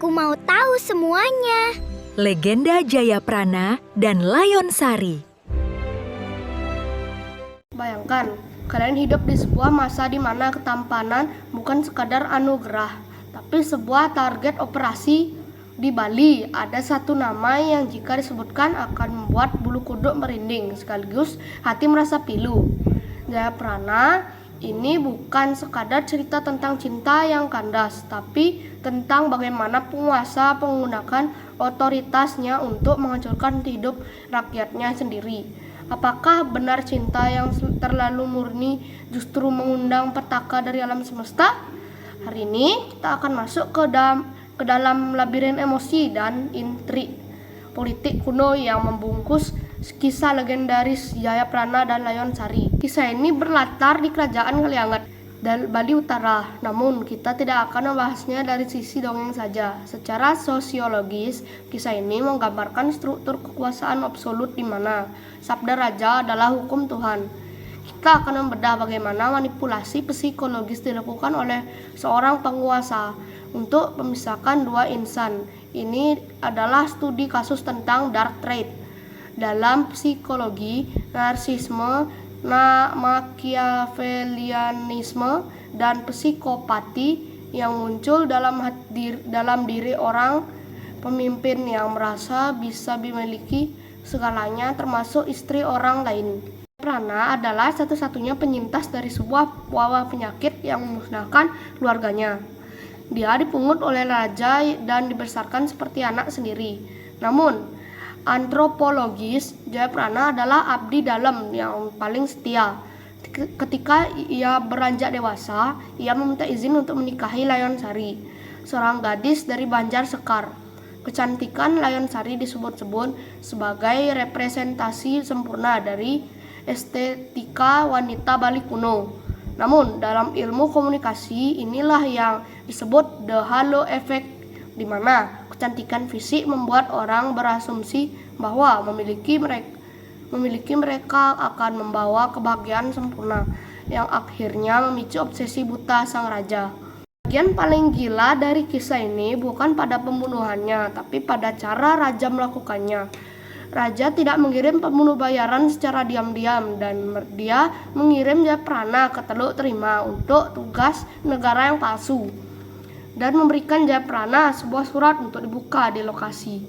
Aku mau tahu semuanya. Legenda Jayaprana dan Layon Sari. Bayangkan, kalian hidup di sebuah masa di mana ketampanan bukan sekadar anugerah, tapi sebuah target operasi. Di Bali, ada satu nama yang jika disebutkan akan membuat bulu kuduk merinding, sekaligus hati merasa pilu. Jayaprana ini bukan sekadar cerita tentang cinta yang kandas, tapi tentang bagaimana penguasa menggunakan otoritasnya untuk menghancurkan hidup rakyatnya sendiri. Apakah benar cinta yang terlalu murni justru mengundang petaka dari alam semesta? Hari ini kita akan masuk ke dalam labirin emosi dan intrik politik kuno yang membungkus kisah legendaris Jayaprana dan Layon Sari. Kisah ini berlatar di kerajaan Kalianget dan Bali Utara. Namun kita tidak akan membahasnya dari sisi dongeng saja. Secara sosiologis, kisah ini menggambarkan struktur kekuasaan absolut di mana sabda raja adalah hukum Tuhan. Kita akan membedah bagaimana manipulasi psikologis dilakukan oleh seorang penguasa untuk memisahkan dua insan. Ini adalah studi kasus tentang dark trait. Dalam psikologi, narsisme, machiavellianisme, dan psikopati yang muncul dalam diri orang pemimpin yang merasa bisa memiliki segalanya termasuk istri orang lain. Prana adalah satu-satunya penyintas dari sebuah wabah penyakit yang memusnahkan keluarganya. Dia dipungut oleh raja dan dibesarkan seperti anak sendiri. Namun, antropologis, Jayaprana adalah abdi dalam yang paling setia. Ketika ia beranjak dewasa, ia meminta izin untuk menikahi Layon Sari, seorang gadis dari Banjar Sekar. Kecantikan Layon Sari disebut-sebut sebagai representasi sempurna dari estetika wanita Bali kuno. Namun, dalam ilmu komunikasi inilah yang disebut the halo effect, di mana kecantikan fisik membuat orang berasumsi bahwa memiliki mereka akan membawa kebahagiaan sempurna, yang akhirnya memicu obsesi buta sang raja. Bagian paling gila dari kisah ini bukan pada pembunuhannya, tapi pada cara raja melakukannya. Raja tidak mengirim pembunuh bayaran secara diam-diam, dan dia mengirim Jayaprana ke Teluk Terima untuk tugas negara yang palsu, dan memberikan Jayaprana sebuah surat untuk dibuka di lokasi.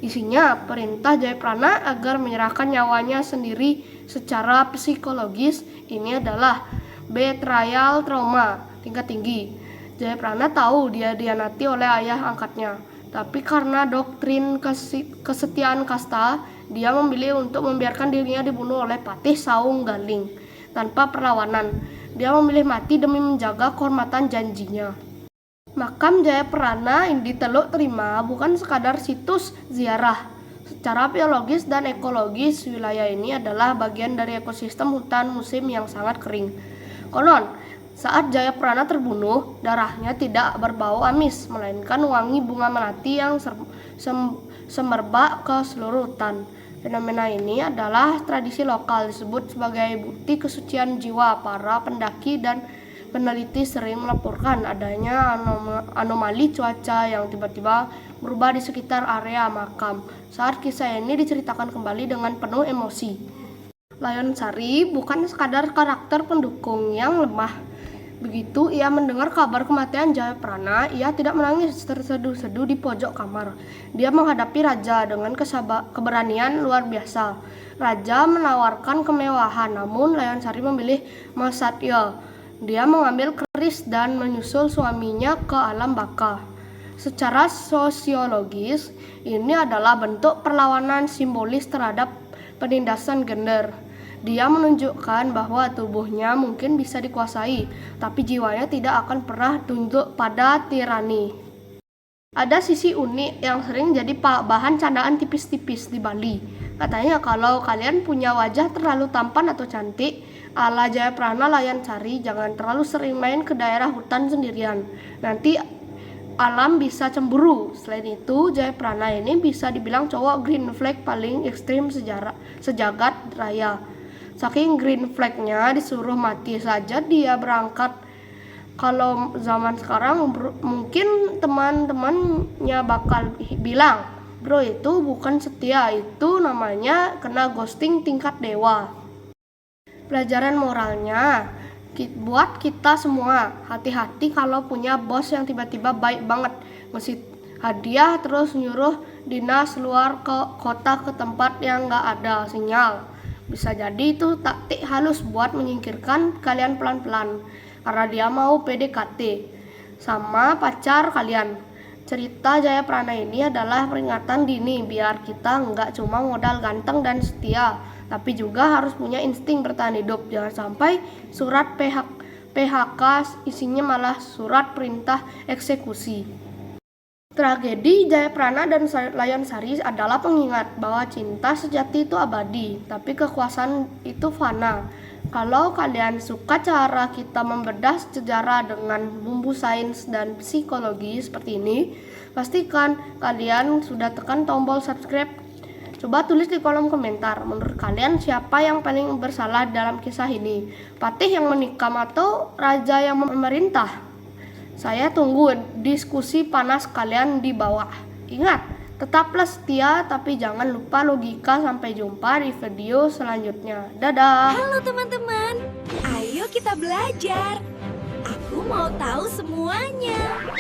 Isinya perintah Jayaprana agar menyerahkan nyawanya sendiri. Secara psikologis, ini adalah betrayal trauma tingkat tinggi. Jayaprana tahu dia dihianati oleh ayah angkatnya, tapi karena doktrin kesetiaan kasta, dia memilih untuk membiarkan dirinya dibunuh oleh Patih Saung Galing tanpa perlawanan. Dia memilih mati demi menjaga kehormatan janjinya. Makam Jayaprana di Teluk Terima bukan sekadar situs ziarah. Secara biologis dan ekologis, wilayah ini adalah bagian dari ekosistem hutan musim yang sangat kering. Konon, saat Jayaprana terbunuh, darahnya tidak berbau amis, melainkan wangi bunga melati yang semerbak ke seluruh hutan. Fenomena ini adalah tradisi lokal, disebut sebagai bukti kesucian jiwa. Para pendaki dan peneliti sering melaporkan adanya anomali cuaca yang tiba-tiba berubah di sekitar area makam. Saat kisah ini diceritakan kembali dengan penuh emosi. Layon Sari bukan sekadar karakter pendukung yang lemah. Begitu ia mendengar kabar kematian Jayaprana, ia tidak menangis terseduh-seduh di pojok kamar. Dia menghadapi raja dengan keberanian luar biasa. Raja menawarkan kemewahan, namun Layon Sari memilih Masatya. Dia mengambil keris dan menyusul suaminya ke alam baka. Secara sosiologis, ini adalah bentuk perlawanan simbolis terhadap penindasan gender. Dia menunjukkan bahwa tubuhnya mungkin bisa dikuasai, tapi jiwanya tidak akan pernah tunduk pada tirani. Ada sisi unik yang sering jadi bahan candaan tipis-tipis di Bali. Katanya kalau kalian punya wajah terlalu tampan atau cantik, ala Jayaprana Layon Sari, jangan terlalu sering main ke daerah hutan sendirian. Nanti alam bisa cemburu. Selain itu, Jayaprana ini bisa dibilang cowok green flag paling ekstrim sejagat raya. Saking green flag-nya, disuruh mati saja dia berangkat. Kalau zaman sekarang mungkin teman-temannya bakal bilang, bro itu bukan setia, itu namanya kena ghosting tingkat dewa. Pelajaran moralnya buat kita semua, hati-hati kalau punya bos yang tiba-tiba baik banget, ngasih hadiah terus nyuruh dinas luar ke kota ke tempat yang nggak ada sinyal. Bisa jadi itu taktik halus buat menyingkirkan kalian pelan-pelan karena dia mau PDKT sama pacar kalian. Cerita Jayaprana ini adalah peringatan dini biar kita nggak cuma modal ganteng dan setia, tapi juga harus punya insting bertahan hidup. Jangan sampai surat PHK isinya malah surat perintah eksekusi. Tragedi Jayaprana dan Layon Sari adalah pengingat bahwa cinta sejati itu abadi, tapi kekuasaan itu fana. Kalau kalian suka cara kita membedah sejarah dengan bumbu sains dan psikologi seperti ini, pastikan kalian sudah tekan tombol subscribe. Coba tulis di kolom komentar, menurut kalian siapa yang paling bersalah dalam kisah ini? Patih yang menikam atau raja yang memerintah? Saya tunggu diskusi panas kalian di bawah. Ingat, tetaplah setia tapi jangan lupa logika. Sampai jumpa di video selanjutnya. Dadah. Halo teman-teman, ayo kita belajar. Aku mau tahu semuanya.